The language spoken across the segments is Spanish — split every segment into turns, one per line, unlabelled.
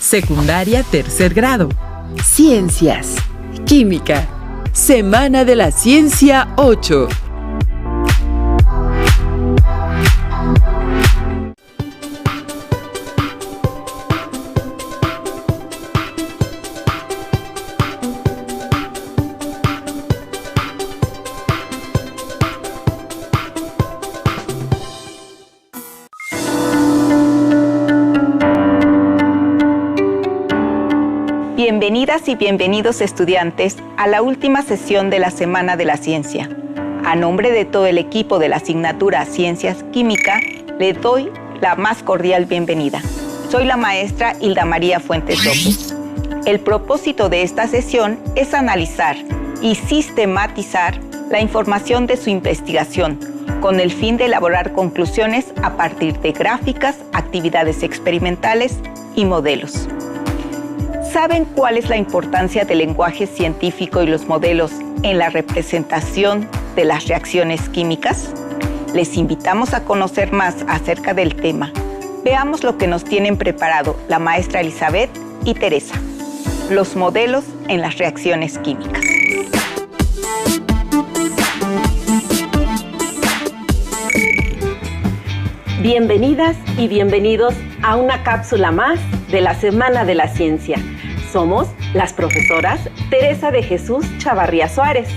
Secundaria tercer grado. Ciencias. Química. Semana de la Ciencia 8.
Bienvenidas y bienvenidos estudiantes a la última sesión de la Semana de la Ciencia. A nombre de todo el equipo de la asignatura Ciencias Química, le doy la más cordial bienvenida. Soy la maestra Hilda María Fuentes López. El propósito de esta sesión es analizar y sistematizar la información de su investigación, con el fin de elaborar conclusiones a partir de gráficas, actividades experimentales y modelos. ¿Saben cuál es la importancia del lenguaje científico y los modelos en la representación de las reacciones químicas? Les invitamos a conocer más acerca del tema. Veamos lo que nos tienen preparado la maestra Elizabeth y Teresa. Los modelos en las reacciones químicas.
Bienvenidas y bienvenidos a una cápsula más de la Semana de la Ciencia. Somos las profesoras Teresa de Jesús Chavarría Suárez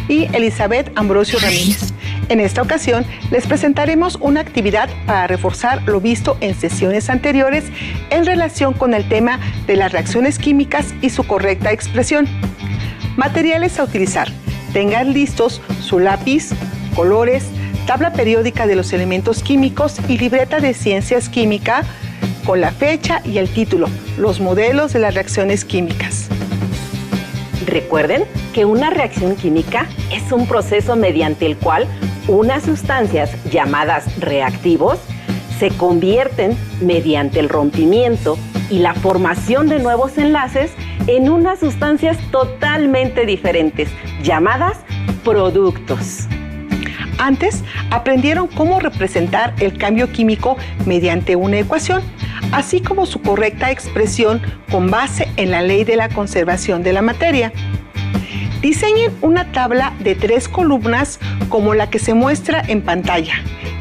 y Elizabeth Ambrosio Ramírez. En esta ocasión les presentaremos una actividad para reforzar lo visto en sesiones anteriores en relación con el tema de las reacciones químicas y su correcta expresión. Materiales a utilizar. Tengan listos su lápiz, colores, tabla periódica de los elementos químicos y libreta de ciencias química con la fecha y el título, los modelos de las reacciones químicas.
Recuerden que una reacción química es un proceso mediante el cual unas sustancias llamadas reactivos se convierten mediante el rompimiento y la formación de nuevos enlaces en unas sustancias totalmente diferentes, llamadas productos.
Antes aprendieron cómo representar el cambio químico mediante una ecuación, así como su correcta expresión con base en la ley de la conservación de la materia. Diseñen una tabla de 3 columnas como la que se muestra en pantalla.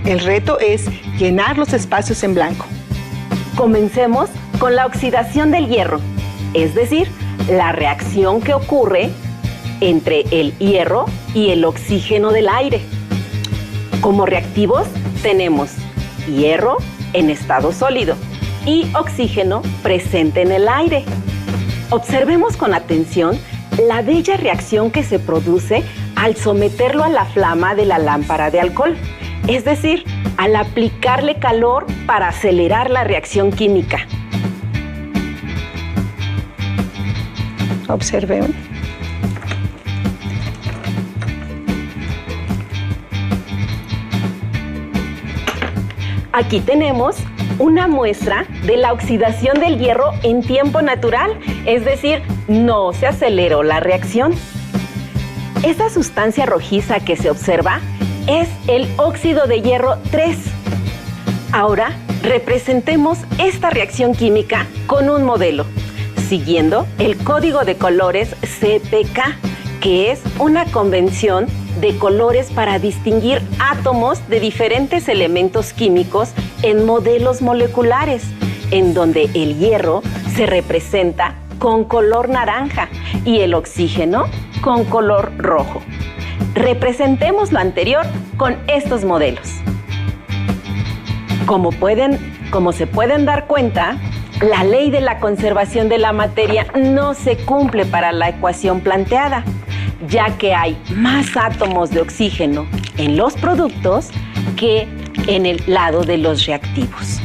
El reto es llenar los espacios en blanco.
Comencemos con la oxidación del hierro, es decir, la reacción que ocurre entre el hierro y el oxígeno del aire. Como reactivos tenemos hierro en estado sólido y oxígeno presente en el aire. Observemos con atención la bella reacción que se produce al someterlo a la flama de la lámpara de alcohol, es decir, al aplicarle calor para acelerar la reacción química.
Observen.
Aquí tenemos una muestra de la oxidación del hierro en tiempo natural, es decir, no se aceleró la reacción. Esta sustancia rojiza que se observa es el óxido de hierro 3. Ahora, representemos esta reacción química con un modelo, siguiendo el código de colores CPK, que es una convención de colores para distinguir átomos de diferentes elementos químicos en modelos moleculares, en donde el hierro se representa con color naranja y el oxígeno con color rojo. Representemos lo anterior con estos modelos. Como se pueden dar cuenta, la ley de la conservación de la materia no se cumple para la ecuación planteada, ya que hay más átomos de oxígeno en los productos que en el lado de los reactivos.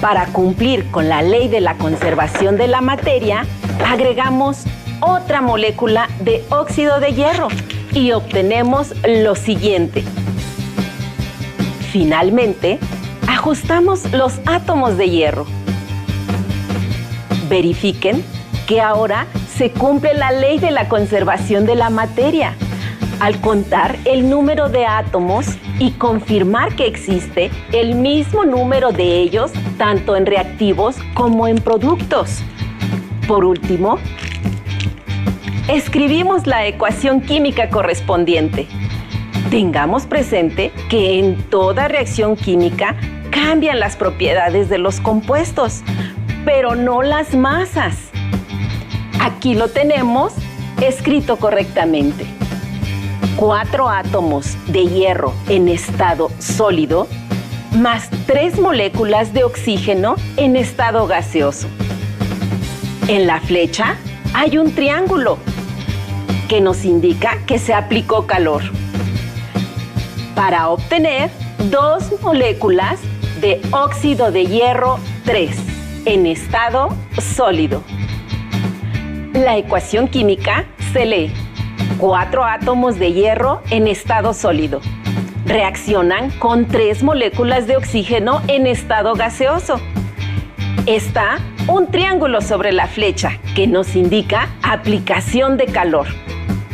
Para cumplir con la ley de la conservación de la materia, agregamos otra molécula de óxido de hierro y obtenemos lo siguiente. Finalmente, ajustamos los átomos de hierro. Verifiquen que ahora se cumple la ley de la conservación de la materia. al contar el número de átomos y confirmar que existe el mismo número de ellos tanto en reactivos como en productos. Por último, escribimos la ecuación química correspondiente. Tengamos presente que en toda reacción química cambian las propiedades de los compuestos, pero no las masas. Aquí lo tenemos escrito correctamente. 4 átomos de hierro en estado sólido más 3 moléculas de oxígeno en estado gaseoso. En la flecha hay un triángulo que nos indica que se aplicó calor para obtener 2 moléculas de óxido de hierro 3 en estado sólido. La ecuación química se lee: 4 átomos de hierro en estado sólido reaccionan con 3 moléculas de oxígeno en estado gaseoso. Está un triángulo sobre la flecha que nos indica aplicación de calor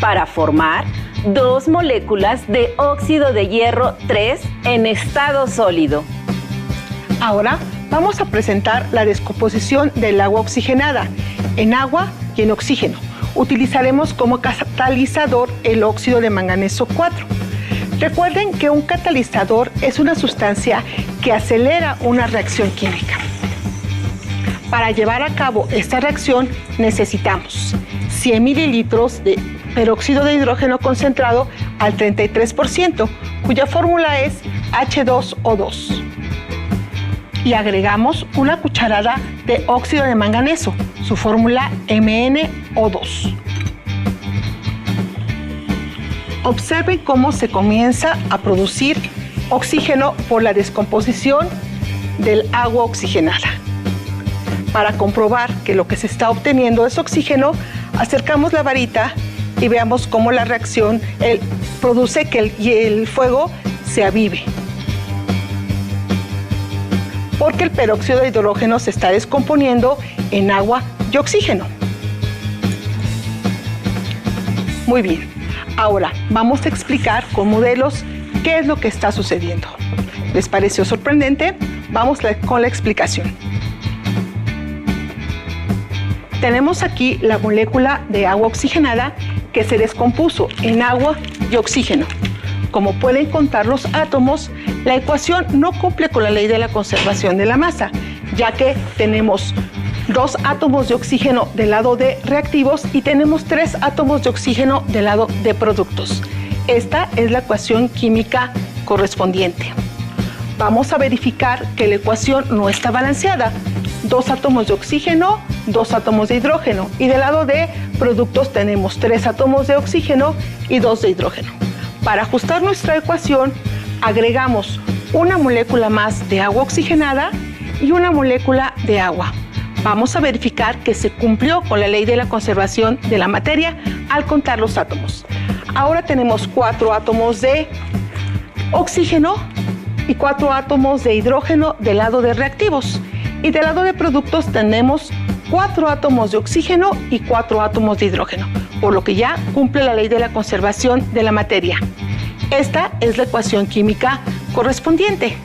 para formar 2 moléculas de óxido de hierro 3 en estado sólido.
Ahora vamos a presentar la descomposición del agua oxigenada en agua y en oxígeno. Utilizaremos como catalizador el óxido de manganeso 4. Recuerden que un catalizador es una sustancia que acelera una reacción química. Para llevar a cabo esta reacción necesitamos 100 mililitros de peróxido de hidrógeno concentrado al 33%, cuya fórmula es H2O2. Y agregamos una cucharada de óxido de manganeso, su fórmula MnO2. Observen cómo se comienza a producir oxígeno por la descomposición del agua oxigenada. Para comprobar que lo que se está obteniendo es oxígeno, acercamos la varita y veamos cómo la reacción produce que el fuego se avive. Porque el peróxido de hidrógeno se está descomponiendo en agua y oxígeno. Muy bien, ahora vamos a explicar con modelos qué es lo que está sucediendo. ¿Les pareció sorprendente? Vamos con la explicación. Tenemos aquí la molécula de agua oxigenada que se descompuso en agua y oxígeno. Como pueden contar los átomos, la ecuación no cumple con la ley de la conservación de la masa, ya que tenemos 2 átomos de oxígeno del lado de reactivos y tenemos 3 átomos de oxígeno del lado de productos. Esta es la ecuación química correspondiente. Vamos a verificar que la ecuación no está balanceada. 2 átomos de oxígeno, 2 átomos de hidrógeno, y del lado de productos tenemos 3 átomos de oxígeno y 2 de hidrógeno. Para ajustar nuestra ecuación, agregamos una molécula más de agua oxigenada y una molécula de agua. Vamos a verificar que se cumplió con la ley de la conservación de la materia al contar los átomos. Ahora tenemos 4 átomos de oxígeno y 4 átomos de hidrógeno del lado de reactivos. Y del lado de productos tenemos 4 átomos de oxígeno y 4 átomos de hidrógeno, por lo que ya cumple la ley de la conservación de la materia. Esta es la ecuación química correspondiente.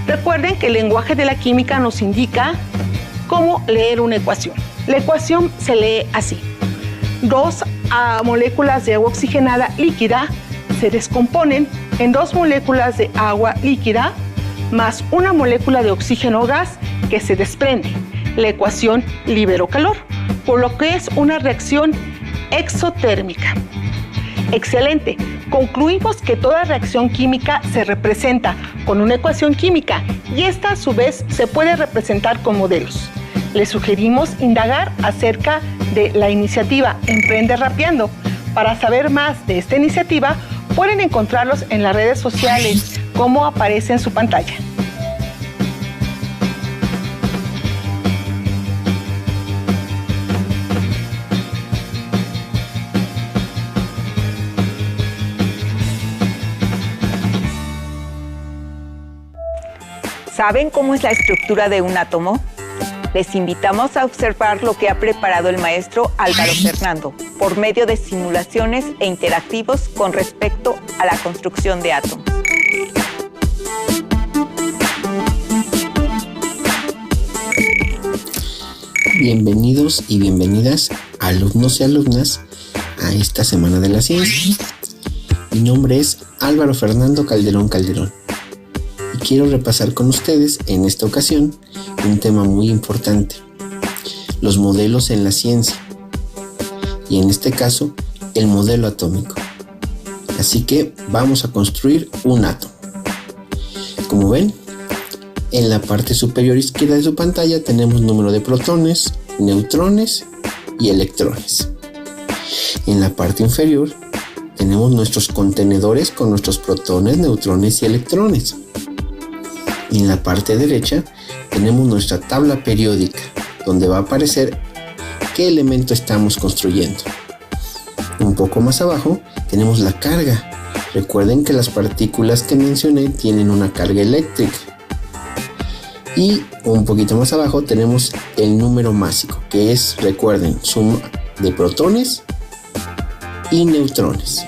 Recuerden que el lenguaje de la química nos indica cómo leer una ecuación. La ecuación se lee así: 2 moléculas de agua oxigenada líquida se descomponen en 2 moléculas de agua líquida más una molécula de oxígeno gas que se desprende. La ecuación liberó calor, por lo que es una reacción exotérmica. Excelente. Concluimos que toda reacción química se representa con una ecuación química y esta a su vez se puede representar con modelos. Les sugerimos indagar acerca de la iniciativa Emprende Rapeando. Para saber más de esta iniciativa, pueden encontrarlos en las redes sociales, como aparece en su pantalla.
¿Saben cómo es la estructura de un átomo? Les invitamos a observar lo que ha preparado el maestro Álvaro Fernando. por medio de simulaciones e interactivos con respecto a la construcción de átomos.
Bienvenidos y bienvenidas, alumnos y alumnas, a esta Semana de la Ciencia. Mi nombre es Álvaro Fernando Calderón Calderón y quiero repasar con ustedes en esta ocasión un tema muy importante: los modelos en la ciencia, y en este caso el modelo atómico. Así que vamos a construir un átomo. Como ven, en la parte superior izquierda de su pantalla tenemos número de protones, neutrones y electrones. En la parte inferior tenemos nuestros contenedores con nuestros protones, neutrones y electrones. Y en la parte derecha tenemos nuestra tabla periódica, donde va a aparecer qué elemento estamos construyendo. Un poco más abajo tenemos la carga. Recuerden que las partículas que mencioné tienen una carga eléctrica. Y un poquito más abajo tenemos el número másico, que es, recuerden, suma de protones y neutrones.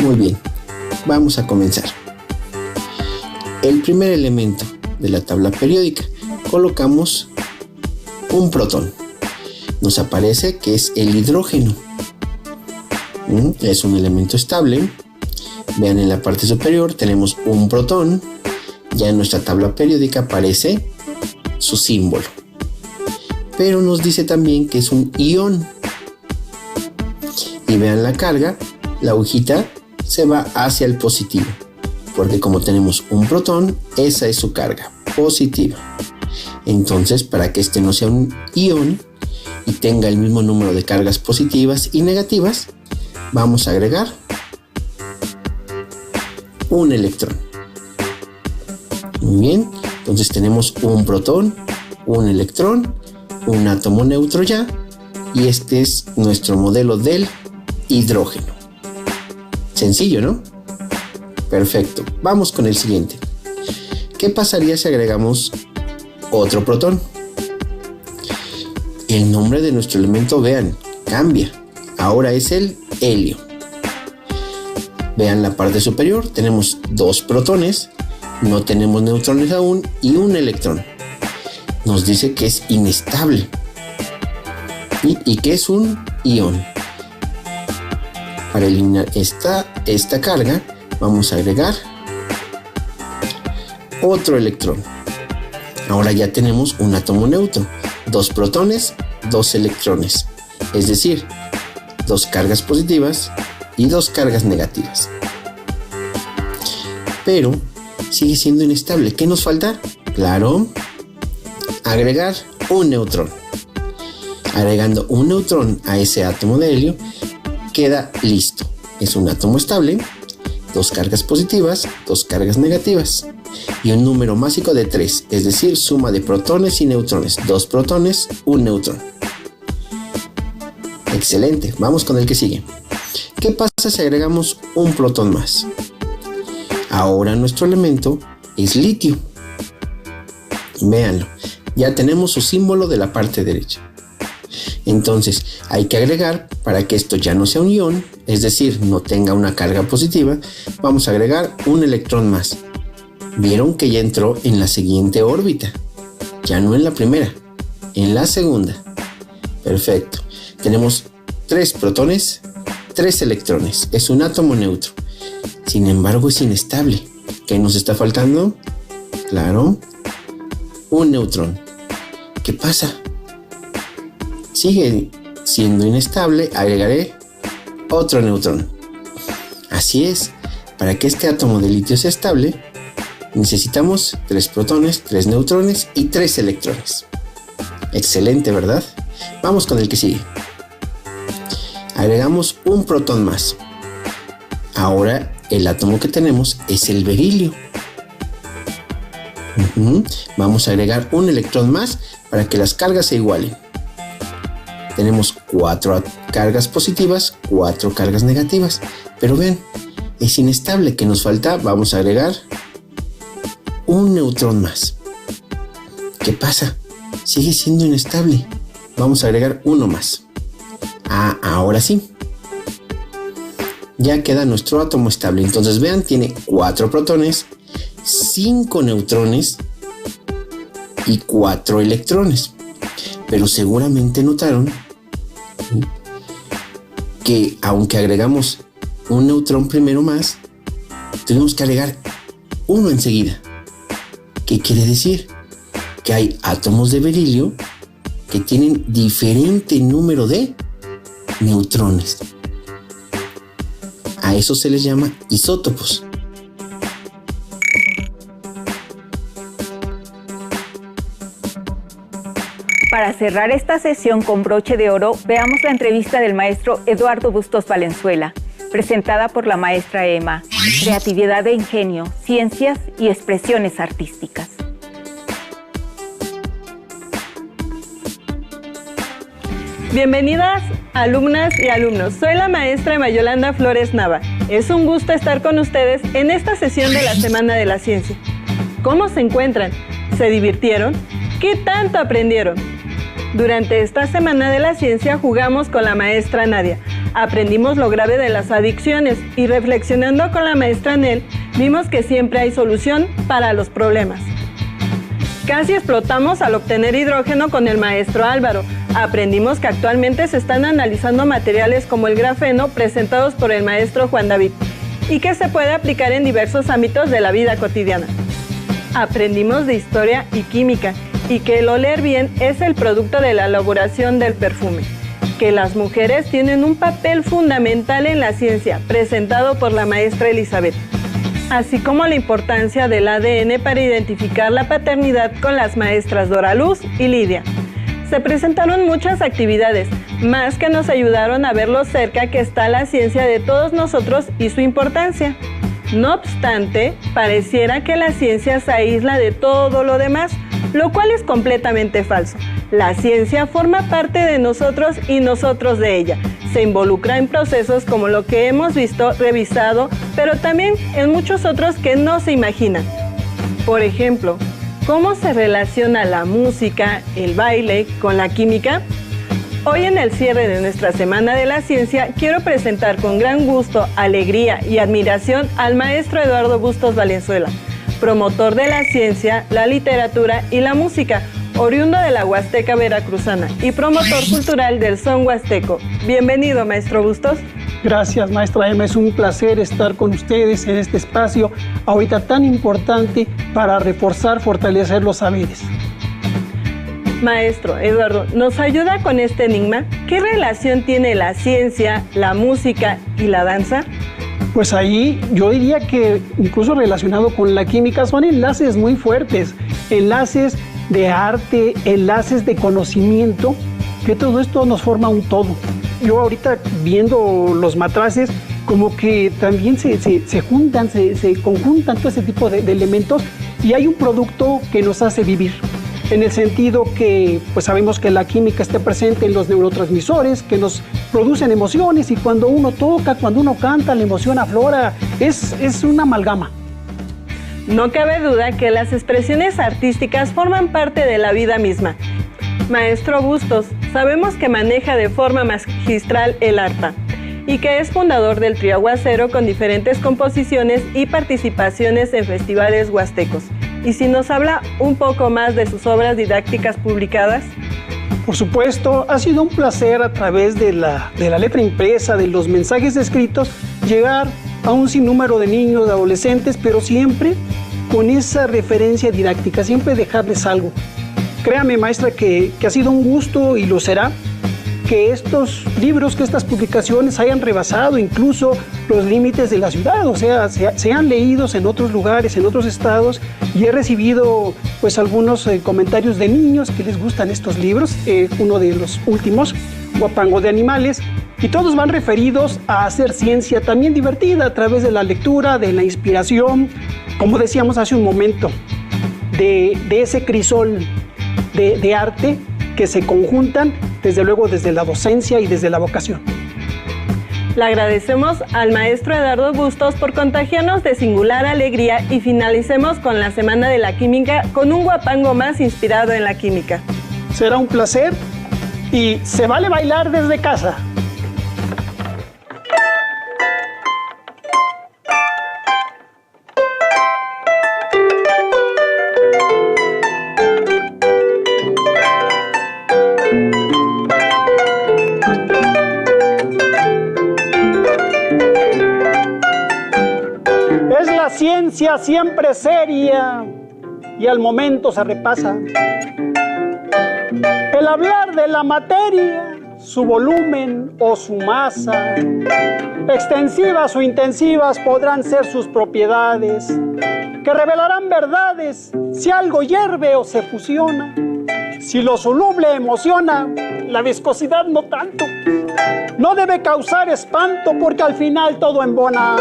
Muy bien, vamos a comenzar. El primer elemento de la tabla periódica, colocamos un protón. Nos aparece que es el hidrógeno. Es un elemento estable. Vean, en la parte superior tenemos un protón. Ya en nuestra tabla periódica aparece su símbolo. Pero nos dice también que es un ion. Y vean la carga, la agujita se va hacia el positivo, porque como tenemos un protón, esa es su carga, positiva. Entonces, para que este no sea un ion y tenga el mismo número de cargas positivas y negativas, vamos a agregar un electrón. Muy bien, entonces tenemos un protón, un electrón, un átomo neutro ya, y este es nuestro modelo del hidrógeno. Sencillo, ¿no? Perfecto, vamos con el siguiente. ¿Qué pasaría si agregamos otro protón? El nombre de nuestro elemento, vean, cambia. Ahora es el helio. Vean la parte superior, tenemos dos protones, no tenemos neutrones aún y un electrón. Nos dice que es inestable y que es un ion. Para eliminar esta carga, vamos a agregar otro electrón. Ahora ya tenemos un átomo neutro, dos protones, dos electrones, es decir, dos cargas positivas y dos cargas negativas. Pero sigue siendo inestable. ¿Qué nos falta? Claro, agregar un neutrón. Agregando un neutrón a ese átomo de helio, queda listo. Es un átomo estable, dos cargas positivas, dos cargas negativas y un número másico de 3, es decir, suma de protones y neutrones. Dos protones, un neutrón. Excelente, vamos con el que sigue. ¿Qué pasa si agregamos un protón más? Ahora nuestro elemento es litio. Véanlo, ya tenemos su símbolo de la parte derecha. Entonces hay que agregar, para que esto ya no sea un ion, es decir, no tenga una carga positiva, vamos a agregar un electrón más. Vieron que ya entró en la siguiente órbita, ya no en la primera, en la segunda. Perfecto, tenemos 3 protones, 3 electrones, es un átomo neutro. Sin embargo, es inestable. ¿Qué nos está faltando? Claro, un neutrón. ¿Qué pasa? Sigue siendo inestable, agregaré otro neutrón. Así es, para que este átomo de litio sea estable, necesitamos 3 protones, 3 neutrones y 3 electrones. Excelente, ¿verdad? Vamos con el que sigue. Agregamos un protón más. Ahora el átomo que tenemos es el berilio. Vamos a agregar un electrón más para que las cargas se igualen. Tenemos 4 cargas positivas, 4 cargas negativas. Pero ven, es inestable. ¿Qué nos falta? Vamos a agregar un neutrón más. ¿Qué pasa? Sigue siendo inestable. Vamos a agregar uno más. Ahora sí. Ya queda nuestro átomo estable. Entonces vean, tiene 4 protones, 5 neutrones y 4 electrones. Pero seguramente notaron que aunque agregamos un neutrón primero más, tuvimos que agregar uno enseguida. ¿Qué quiere decir? Que hay átomos de berilio que tienen diferente número de neutrones. A eso se les llama isótopos.
Para cerrar esta sesión con broche de oro, veamos la entrevista del maestro Eduardo Bustos Valenzuela, presentada por la maestra Emma. Creatividad e ingenio, ciencias y expresiones artísticas.
Bienvenidas, alumnas y alumnos. Soy la maestra Emma Yolanda Flores Nava. Es un gusto estar con ustedes en esta sesión de la Semana de la Ciencia. ¿Cómo se encuentran? ¿Se divirtieron? ¿Qué tanto aprendieron? Durante esta Semana de la Ciencia jugamos con la maestra Nadia. Aprendimos lo grave de las adicciones y reflexionando con la maestra Nel, vimos que siempre hay solución para los problemas. Casi explotamos al obtener hidrógeno con el maestro Álvaro. Aprendimos que actualmente se están analizando materiales como el grafeno presentados por el maestro Juan David y que se puede aplicar en diversos ámbitos de la vida cotidiana. Aprendimos de historia y química y que el oler bien es el producto de la elaboración del perfume. Que las mujeres tienen un papel fundamental en la ciencia, presentado por la maestra Elizabeth. Así como la importancia del ADN para identificar la paternidad con las maestras Dora Luz y Lidia. Se presentaron muchas actividades, más que nos ayudaron a ver lo cerca que está la ciencia de todos nosotros y su importancia. No obstante, pareciera que la ciencia se aísla de todo lo demás, lo cual es completamente falso. La ciencia forma parte de nosotros y nosotros de ella. Se involucra en procesos como lo que hemos visto, revisado, pero también en muchos otros que no se imaginan. Por ejemplo, ¿cómo se relaciona la música, el baile, con la química? Hoy en el cierre de nuestra Semana de la Ciencia, quiero presentar con gran gusto, alegría y admiración al maestro Eduardo Bustos Valenzuela, promotor de la ciencia, la literatura y la música, oriundo de la Huasteca veracruzana y promotor cultural del son huasteco. Bienvenido, maestro Bustos.
Gracias, maestra Emma. Es un placer estar con ustedes en este espacio ahorita tan importante para reforzar, fortalecer los saberes.
Maestro Eduardo, ¿nos ayuda con este enigma? ¿Qué relación tiene la ciencia, la música y la danza?
Pues ahí yo diría que incluso relacionado con la química son enlaces muy fuertes, enlaces de arte, enlaces de conocimiento, que todo esto nos forma un todo. Yo ahorita viendo los matraces, como que también se juntan, se conjuntan todo ese tipo de elementos y hay un producto que nos hace vivir. En el sentido que pues sabemos que la química está presente en los neurotransmisores que nos producen emociones y cuando uno toca, cuando uno canta, la emoción aflora, es una amalgama.
No cabe duda que las expresiones artísticas forman parte de la vida misma. Maestro Bustos, sabemos que maneja de forma magistral el arpa y que es fundador del Trío Aguacero con diferentes composiciones y participaciones en festivales huastecos. ¿Y si nos habla un poco más de sus obras didácticas publicadas?
Por supuesto, ha sido un placer a través de la letra impresa, de los mensajes escritos, llegar a un sinnúmero de niños, de adolescentes, pero siempre con esa referencia didáctica, siempre dejarles algo. Créame, maestra, que ha sido un gusto y lo será, que estos libros, que estas publicaciones hayan rebasado incluso los límites de la ciudad, o sea, sean leídos en otros lugares, en otros estados, y he recibido pues algunos comentarios de niños que les gustan estos libros, uno de los últimos, Guapango de Animales, y todos van referidos a hacer ciencia también divertida a través de la lectura, de la inspiración, como decíamos hace un momento, de ese crisol de arte que se conjuntan, desde luego desde la docencia y desde la vocación.
Le agradecemos al maestro Eduardo Bustos por contagiarnos de singular alegría y finalicemos con la Semana de la Química con un guapango más inspirado en la química.
Será un placer y se vale bailar desde casa. ciencia siempre seria y al momento se repasa. El hablar de la materia, su volumen o su masa, extensivas o intensivas podrán ser sus propiedades, que revelarán verdades si algo hierve o se fusiona. Si lo soluble emociona, la viscosidad no tanto. No debe causar espanto porque al final todo embona.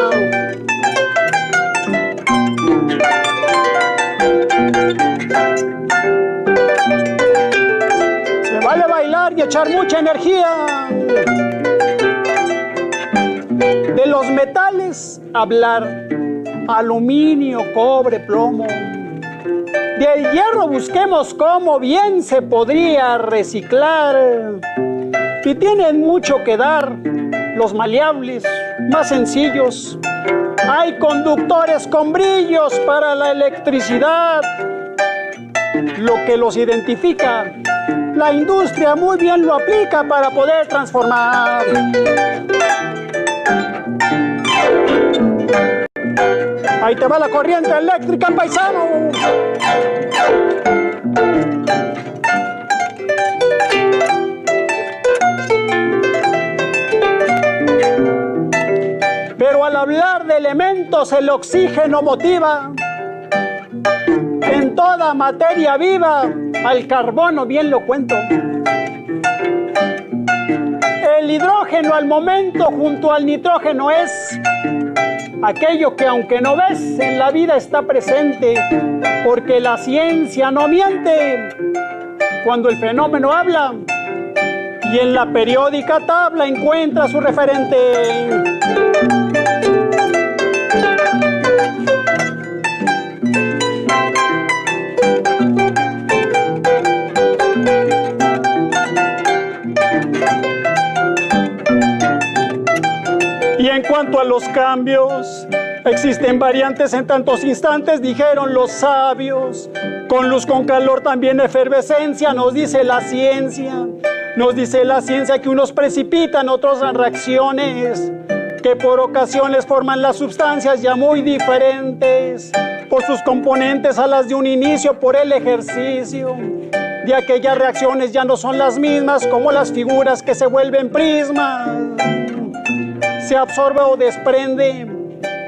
Se vale bailar y echar mucha energía. De los metales hablar, aluminio, cobre, plomo. Del hierro busquemos cómo bien se podría reciclar. Y tienen mucho que dar los maleables, más sencillos. Hay conductores con brillos para la electricidad. Lo que los identifica, la industria muy bien lo aplica para poder transformar. Ahí te va la corriente eléctrica, paisano. Pero al hablar de elementos el oxígeno motiva. En toda materia viva al carbono bien lo cuento. El hidrógeno al momento junto al nitrógeno es aquello que aunque no ves en la vida está presente, porque la ciencia no miente cuando el fenómeno habla y en la periódica tabla encuentra su referente. Y en cuanto a los cambios, existen variantes en tantos instantes, dijeron los sabios. Con luz, con calor, también efervescencia, nos dice la ciencia. Nos dice la ciencia que unos precipitan, otros dan reacciones, que por ocasiones forman las sustancias ya muy diferentes, por sus componentes a las de un inicio, por el ejercicio. De aquellas reacciones ya no son las mismas, como las figuras que se vuelven prismas. Se absorbe o desprende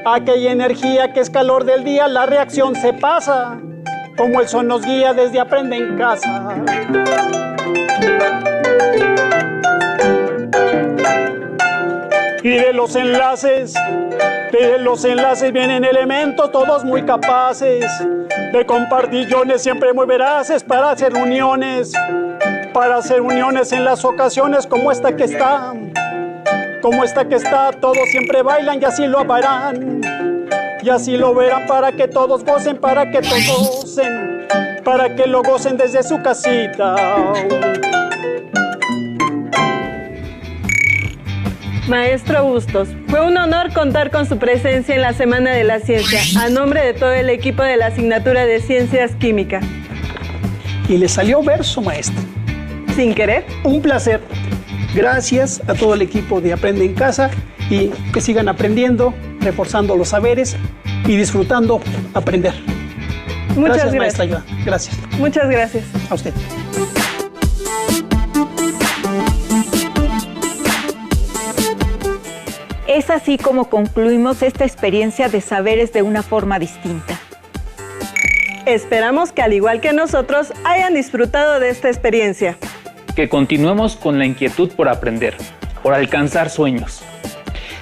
aquella energía que es calor del día, la reacción se pasa, como el sol nos guía desde Aprende en Casa. Y de los enlaces vienen elementos todos muy capaces de compartir iones siempre muy veraces para hacer uniones en las ocasiones como esta que está. Todos siempre bailan y así lo harán, y así lo verán para que todos gocen, para que lo gocen desde su casita.
Maestro Bustos, fue un honor contar con su presencia en la Semana de la Ciencia, a nombre de todo el equipo de la asignatura de Ciencias Química.
Y le salió verso, maestro.
¿Sin querer?
Un placer. Gracias a todo el equipo de Aprende en Casa y que sigan aprendiendo, reforzando los saberes y disfrutando aprender.
Muchas gracias.
Maestra Ayuda. Gracias.
Muchas gracias.
A usted.
Es así como concluimos esta experiencia de saberes de una forma distinta.
Esperamos que al igual que nosotros hayan disfrutado de esta experiencia.
Que continuemos con la inquietud por aprender, por alcanzar sueños.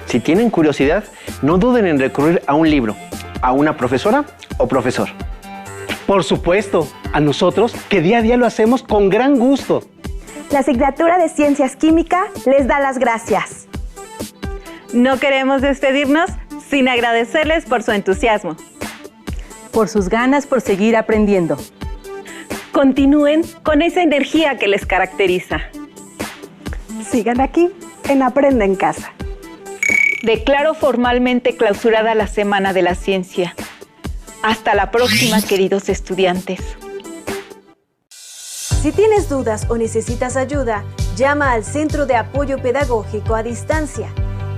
Si tienen curiosidad, no duden en recurrir a un libro, a una profesora o profesor.
Por supuesto, a nosotros que día a día lo hacemos con gran gusto.
La asignatura de Ciencias Química les da las gracias.
No queremos despedirnos sin agradecerles por su entusiasmo.
Por sus ganas por seguir aprendiendo.
Continúen con esa energía que les caracteriza.
Sigan aquí en Aprende en Casa.
Declaro formalmente clausurada la Semana de la Ciencia. Hasta la próxima, queridos estudiantes.
Si tienes dudas o necesitas ayuda, llama al Centro de Apoyo Pedagógico a Distancia.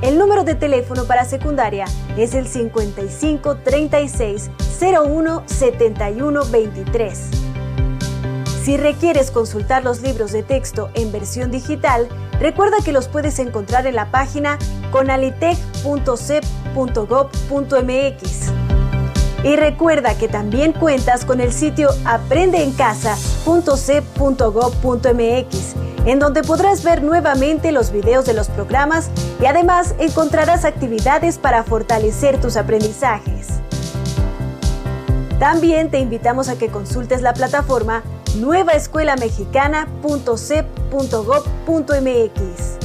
El número de teléfono para secundaria es el 55 36 01 71 23. Si requieres consultar los libros de texto en versión digital, recuerda que los puedes encontrar en la página conalitec.cep.gov.mx. Y recuerda que también cuentas con el sitio aprendeencasa.cep.gov.mx, en donde podrás ver nuevamente los videos de los programas y además encontrarás actividades para fortalecer tus aprendizajes. También te invitamos a que consultes la plataforma nuevaescuelamexicana.cep.gov.mx.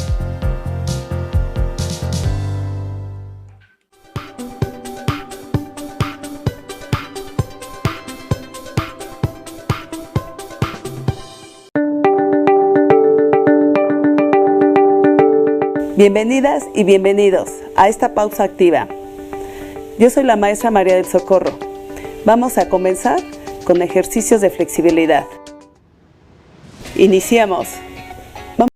Bienvenidas y bienvenidos a esta pausa activa. Yo soy la maestra María del Socorro. Vamos a comenzar con ejercicios de flexibilidad. Iniciamos.